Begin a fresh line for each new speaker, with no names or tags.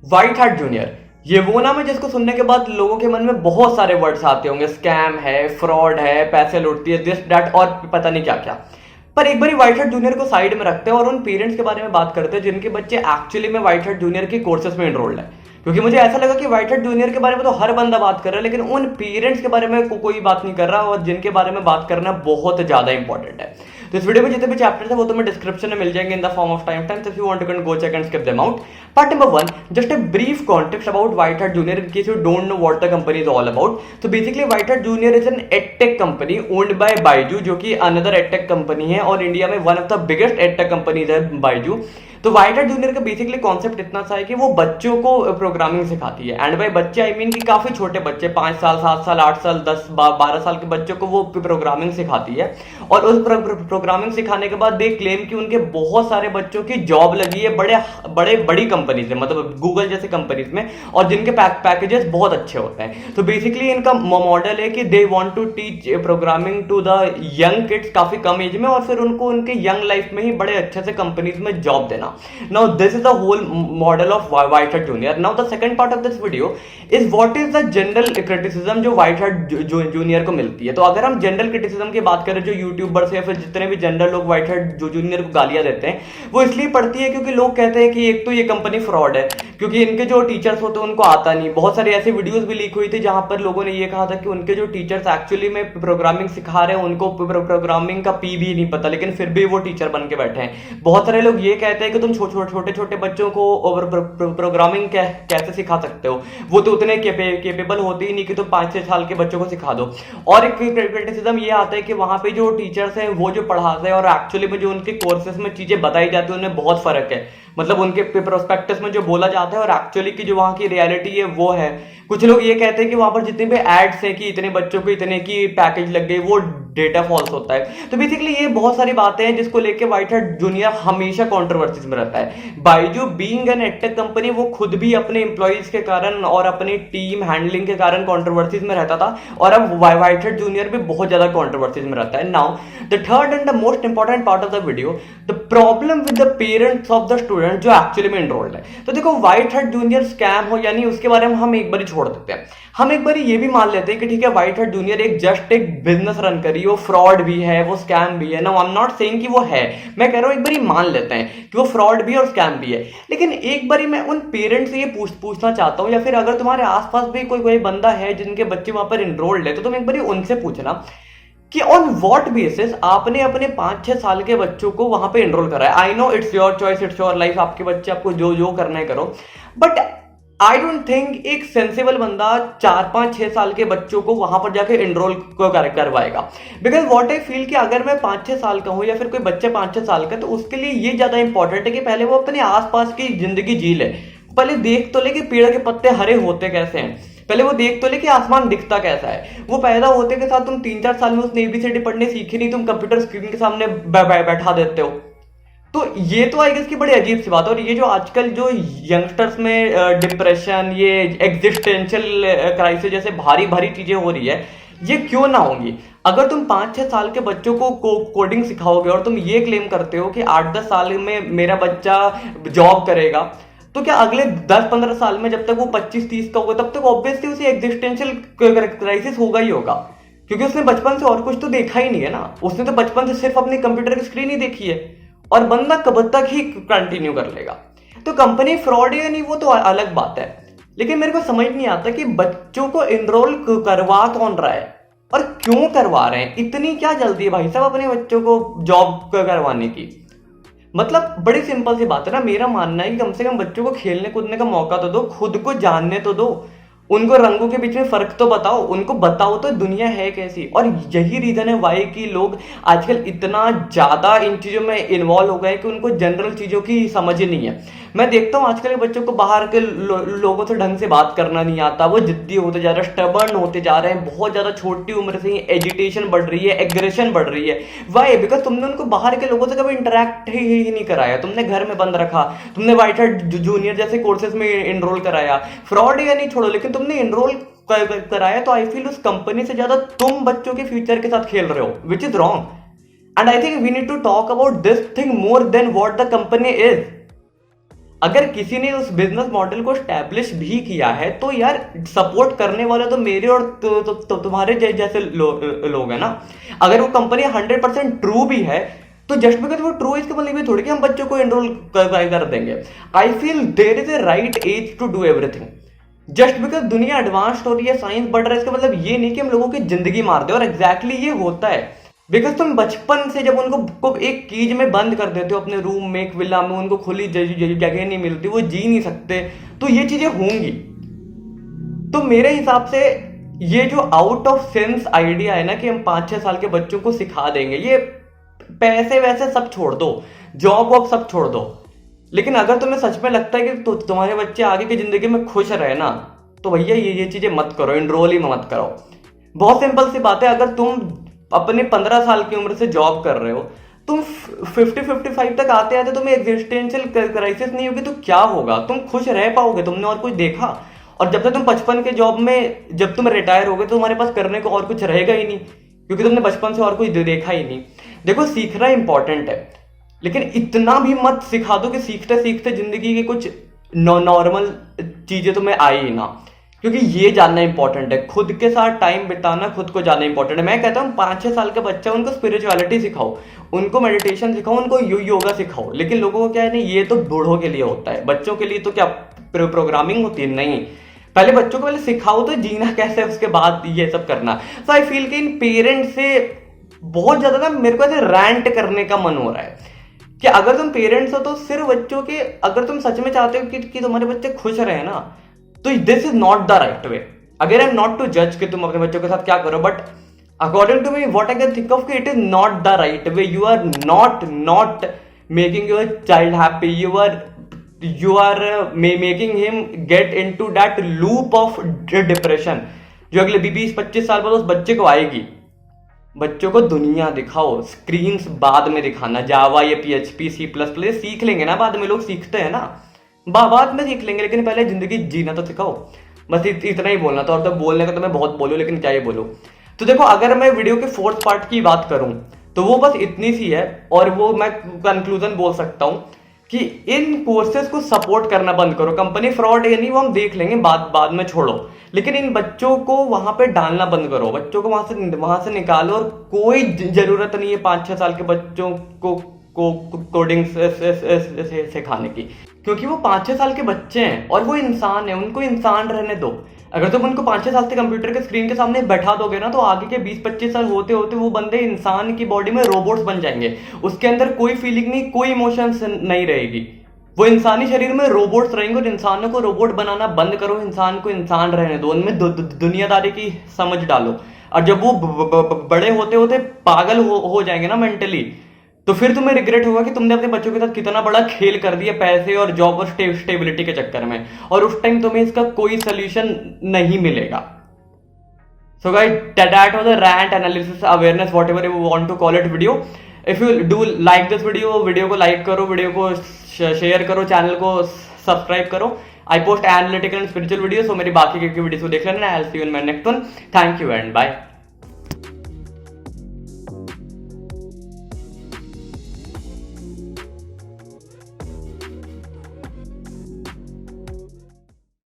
White Hat junior, ये वो नाम है जिसको सुनने के बाद लोगों के मन में बहुत सारे वर्ड्स आते होंगे। स्कैम है, फ्रॉड है, पैसे लूटती है, दिस डैट और पता नहीं क्या क्या। पर एक बार व्हाइट हैट जूनियर को साइड में रखते हैं और उन पेरेंट्स के बारे में बात करते हैं जिनके बच्चे एक्चुअली में व्हाइट हैट जूनियर की कोर्सेज में एनरोल्ड है। क्योंकि मुझे ऐसा लगा कि व्हाइट हैट जूनियर के बारे में तो हर बंदा बात कर रहा है, लेकिन उन पेरेंट्स के बारे में कोई बात नहीं कर रहा, और जिनके बारे में बात करना बहुत ज्यादा इंपॉर्टेंट है। तो इस वीडियो में जितने भी चैप्टर्स है वो तुम्हें डिस्क्रिप्शन में मिल जाएंगे in the form of time times, if you want to go check and skip them out. Part number 1, just a brief context about White Hat Junior in case you don't know what the company is all about. So basically White Hat Junior is an edtech company owned by Byju, जो कि another edtech company है और India में one of the biggest edtech companies है Byju। तो white Hat junior का basically concept इतना सा है कि वो बच्चों को प्रोग्रामिंग सिखाती है। एंड बाय बच्चे आई मीन कि काफी छोटे बच्चे, 5 साल, 7 साल, 8 साल, 10, 12 साल के बच्चों को वो प्रोग्रामिंग सिखाती है। और उस प्रोग्रामिंग सिखाने के बाद दे क्लेम कि उनके बहुत सारे बच्चों की जॉब लगी है बड़ी कंपनीज में, मतलब गूगल जैसे कंपनीज में, और जिनके पैकेजेस बहुत अच्छे होते हैं। तो बेसिकली इनका मॉडल है कि they want to teach programming to the young kids काफी कम एज में, और फिर उनको उनके यंग लाइफ में ही बड़े अच्छे से कंपनीज में जॉब देना। Now this is the whole model of White Hat Junior. Now the second part of this video is what is the general criticism जो White Hat Junior को मिलती है। तो अगर हम जनरल क्रिटिसिज्म की बात करें, जो यूट्यूबर्स या फिर जितने भी जनरल लोग White Hat जूनियर को गालियां देते हैं, वो इसलिए पड़ती है क्योंकि लोग कहते हैं कि एक तो ये कंपनी फ्रॉड है, क्योंकि इनके जो टीचर्स होते हैं उनको आता नहीं। बहुत सारी ऐसी वीडियोस भी लीक हुई थी जहां पर लोगों ने ये कहा था कि उनके जो टीचर्स एक्चुअली में प्रोग्रामिंग सिखा रहे हैं उनको प्रोग्रामिंग का पी भी नहीं पता, लेकिन फिर भी वो टीचर बन के बैठे हैं। बहुत सारे लोग ये कहते हैं कि तुम छोटे छोटे बच्चों को प्रोग्रामिंग कैसे सिखा सकते हो, वो तो उतने केपेबल होते ही नहीं कि तुम 5-6 साल के बच्चों को सिखा दो। और एक क्रिटिसिज्म ये आता है कि वहां पे जो टीचर्स हैं वो जो पढ़ाते हैं और एक्चुअली में जो उनके कोर्सेज में चीजें बताई जाती है उनमें बहुत फर्क है। मतलब उनके प्रोस्पेक्टस में जो बोला जाता है और एक्चुअली की जो वहां की रियलिटी है वो है। कुछ लोग ये कहते हैं कि वहां पर जितने भी एड्स हैं कि इतने बच्चों को इतने की पैकेज लग गई, वो डेटा फॉल्स होता है। तो बेसिकली ये बहुत सारी बातें हैं जिसको लेके व्हाइट हैट जूनियर हमेशा कंट्रोवर्सीज में रहता है। Byju being an edtech company, वो खुद भी अपने एम्प्लॉइज के कारण और अपनी टीम हैंडलिंग के कारण कंट्रोवर्सीज में रहता था, और अब व्हाइट हैट जूनियर भी बहुत ज्यादा कंट्रोवर्सीज में रहता है। Now the third and the most important part of the video, the problem with the parents of the student जो एक्चुअली में एनरोल्ड है। तो देखो, व्हाइट हैट जूनियर स्कैम हो यानी उसके बारे में हम एक बार छोड़ देते हैं। हम एक बार ये भी मान लेते हैं कि ठीक है, व्हाइट हैट जूनियर एक बिजनेस रन करी, वो फ्रॉड भी है, वो स्कैम भी है। No, I am not saying कि वो है, मैं कह रहा हूं एक बार मान लेते हैं कि वो फ्रॉड भी है और स्कैम भी है। लेकिन एक बार मैं उन पेरेंट्स से ये पूछना चाहता हूं, या फिर अगर तुम्हारे आसपास भी कोई बंदा है जिनके बच्चे वहां पर एनरोल्ड है, तो तुम एक बार उनसे पूछना कि ऑन व्हाट बेसिस आपने अपने 5-6 साल के बच्चों को वहां पे एनरोल करा है। I know it's your choice, it's your life, आपके बच्चे, आपको जो जो करना है करो, बट आई डोंट थिंक एक सेंसिबल बंदा 4-5-6 साल के बच्चों को वहां पर जाके एनरोल करवाएगा। बिकॉज व्हाट आई फील कि अगर मैं 5-6 साल का हूं या फिर कोई बच्चा 5-6 साल का, तो उसके लिए ये ज्यादा इंपॉर्टेंट है कि पहले वो अपने आसपास की जिंदगी जी ले। पहले देख तो ले कि पेड़ के पत्ते हरे होते कैसे हैं, पहले वो देख तो ले कि आसमान दिखता कैसा है। वो पैदा होते के साथ तुम 3-4 साल में उसने एबीसीडी पढ़ने सीखी नहीं, तुम कंप्यूटर स्क्रीन के सामने बैठा देते हो। तो ये तो आई गेस की बड़ी अजीब सी बात है। और ये जो आजकल जो यंगस्टर्स में डिप्रेशन, ये एग्जिस्टेंशियल क्राइसिस जैसे भारी भारी चीजें हो रही है, ये क्यों ना होंगी? अगर तुम 5-6 साल के बच्चों को कोडिंग सिखाओगे और तुम ये क्लेम करते हो कि 8-10 साल में मेरा बच्चा जॉब करेगा, तो क्या अगले 10-15 साल में जब तक वो 25-30 का होगा तब तक ऑब्वियसली उसे एग्जिस्टेंशियल क्राइसिस होगा ही होगा, क्योंकि उसने बचपन से और कुछ तो देखा ही नहीं है ना। उसने तो बचपन से सिर्फ अपनी कंप्यूटर की स्क्रीन ही देखी है, और बंदा कब तक ही कंटिन्यू कर लेगा। तो कंपनी फ्रॉड है या नहीं वो तो अलग बात है, लेकिन मेरे को समझ नहीं आता कि बच्चों को एनरोल करवा कौन रहा है और क्यों करवा रहे हैं। इतनी क्या जल्दी है भाई साहब अपने बच्चों को जॉब करवाने की? मतलब बड़ी सिंपल सी बात है ना। मेरा मानना है कि कम से कम बच्चों को खेलने कूदने का मौका तो दो, खुद को जानने तो दो, उनको रंगों के बीच में फर्क तो बताओ, उनको बताओ तो दुनिया है कैसी। और यही रीजन है वाई कि लोग आजकल इतना ज्यादा इन चीजों में इन्वॉल्व हो गए कि उनको जनरल चीजों की समझ ही नहीं है। मैं देखता हूँ आजकल के बच्चों को बाहर के लोगों से ढंग से बात करना नहीं आता, वो जिद्दी होते जा रहे हैं, स्टबर्न होते जा रहे हैं, बहुत ज्यादा छोटी उम्र से ही एजिटेशन बढ़ रही है, एग्रेशन बढ़ रही है। वाई? बिकॉज तुमने उनको बाहर के लोगों से कभी इंटरेक्ट ही नहीं कराया, तुमने घर में बंद रखा, तुमने व्हाइट हैट जूनियर जैसे कोर्सेज में एनरोल कराया। फ्रॉड या नहीं छोड़ो, लेकिन तुमने एनरोल कराया, तो आई फील उस कंपनी से ज्यादा तुम बच्चों के फ्यूचर के साथ खेल रहे हो, which is wrong. And I think we need to talk about this thing more than what the company is. अगर किसी ने उस बिजनेस मॉडल को स्टैब्लिश भी किया है तो यार सपोर्ट करने वाले तो मेरे और तुम्हारे जैसे लोग हैं ना। अगर वो कंपनी 100% ट्रू भी है तो जस्ट बिकॉज वो ट्रू इसके मतलब ये थोड़ी कि हम बच्चों को एनरोल कर देंगे। I feel there is a right age to do everything. Just because दुनिया एडवांस्ड हो रही है, साइंस बढ़ रहा है, इसका मतलब ये नहीं कि हम लोगों की जिंदगी मार दे। और एग्जैक्टली ये होता है बिकॉज तुम बचपन से जब उनको एक कीज में बंद कर देते हो अपने रूम में, एक विला में, उनको खुली जगह नहीं मिलती, वो जी नहीं सकते, तो ये चीजें होंगी। तो मेरे हिसाब से ये जो आउट ऑफ सेंस आइडिया है ना कि हम 5-6 साल के बच्चों को सिखा देंगे, ये पैसे वैसे सब छोड़ दो, जॉब वॉब सब छोड़ दो, लेकिन अगर तुम्हें सच में लगता है कि तुम्हारे बच्चे आगे की जिंदगी में खुश रहे ना, तो भैया ये चीजें मत करो, एनरोल ही मत करो। बहुत सिंपल सी बात है, अगर तुम अपने 15 साल की उम्र से जॉब कर रहे हो, तुम 50-55 तक आते आते तुम्हें एग्जिस्टेंशियल क्राइसिस नहीं होगी तो क्या होगा? तुम खुश रह पाओगे? तुमने और कुछ देखा? और जब तक तुम 55 के जॉब में, जब तुम रिटायर हो गए तो तुम्हारे पास करने को और कुछ रहेगा ही नहीं, क्योंकि तुमने बचपन से और कुछ देखा ही नहीं। देखो, सीखना इंपॉर्टेंट है, लेकिन इतना भी मत सिखा दो कि सीखते सीखते जिंदगी की कुछ नॉर्मल चीजें तुम्हें आई ही ना, क्योंकि ये जानना इंपॉर्टेंट है। खुद के साथ टाइम बिताना, खुद को जानना इंपॉर्टेंट है। मैं कहता हूँ 5-6 साल का बच्चा, उनको स्पिरिचुअलिटी सिखाओ, उनको मेडिटेशन सिखाओ, उनको योगा सिखाओ। लेकिन लोगों को क्या है, नहीं ये तो बूढ़ों के लिए होता है, बच्चों के लिए तो क्या प्रोग्रामिंग होती है? नहीं, पहले बच्चों को पहले सिखाओ तो जीना कैसे, उसके बाद ये सब करना। सो आई फील कि इन पेरेंट्स से बहुत ज्यादा ना मेरे को ऐसे रैंट करने का मन हो रहा है कि अगर तुम पेरेंट्स हो तो सिर्फ बच्चों के, अगर तुम सच में चाहते हो कि तुम्हारे बच्चे खुश रहे ना, तो this is not the right वे। अगर आई एम नॉट टू जज कि तुम अपने बच्चों के साथ क्या करो, but according to me what I can think of, it is not the right way. You are not making your child happy, you are making him get into that loop of depression जो अगले 20-25 साल बाद उस बच्चे को आएगी। बच्चों को दुनिया दिखाओ, स्क्रीन्स बाद में दिखाना। जावा, ये PHP, C++ सीख लेंगे ना, बाद में लोग सीखते हैं ना, बाद में सीख लेंगे, लेकिन पहले जिंदगी जीना तो सिखाओ। बस इतना ही बोलना था। और तो बोलने का तो मैं बहुत बोलूं, लेकिन क्या ये बोलूं। तो देखो, अगर मैं वीडियो के 4th पार्ट की बात करूं तो वो बस इतनी सी है, और वो मैं कंक्लूजन बोल सकता हूं कि इन कोर्सेज को सपोर्ट करना बंद करो। कंपनी फ्रॉड है नहीं, वो हम देख लेंगे, बाद में छोड़ो, लेकिन इन बच्चों को वहां पे डालना बंद करो, बच्चों को वहां से निकालो। और कोई जरूरत नहीं है 5-6 साल के बच्चों को कोडिंग सिखाने की, क्योंकि वो 5-6 साल के बच्चे हैं और वो इंसान है, उनको इंसान रहने दो। अगर तुम उनको 5-6 साल से कंप्यूटर के स्क्रीन के सामने बैठा दोगे ना, तो आगे के 20-25 साल होते होते वो बंदे इंसान की बॉडी में रोबोट्स बन जाएंगे। उसके अंदर कोई फीलिंग नहीं, कोई इमोशंस नहीं रहेगी, वो इंसानी शरीर में रोबोट्स रहेंगे। और इंसानों को रोबोट बनाना बंद करो, इंसान को इंसान रहने दो, उनमें दुनियादारी की समझ डालो। और जब वो बड़े होते होते पागल हो जाएंगे ना मेंटली, तो फिर तुम्हें रिग्रेट होगा कि तुमने अपने बच्चों के साथ कितना बड़ा खेल कर दिया पैसे और जॉब और स्टेबिलिटी के चक्कर में, और उस टाइम तुम्हें इसका कोई सोल्यूशन नहीं मिलेगा। So guys, that was a rant, analysis, awareness, whatever you want to call it video. If you do like this video को लाइक करो, वीडियो को शेयर करो, चैनल को सब्सक्राइब करो। I post analytical and spiritual video, so मेरी बाकी की video को देख लेना। I will see you in my next one. Thank you and bye.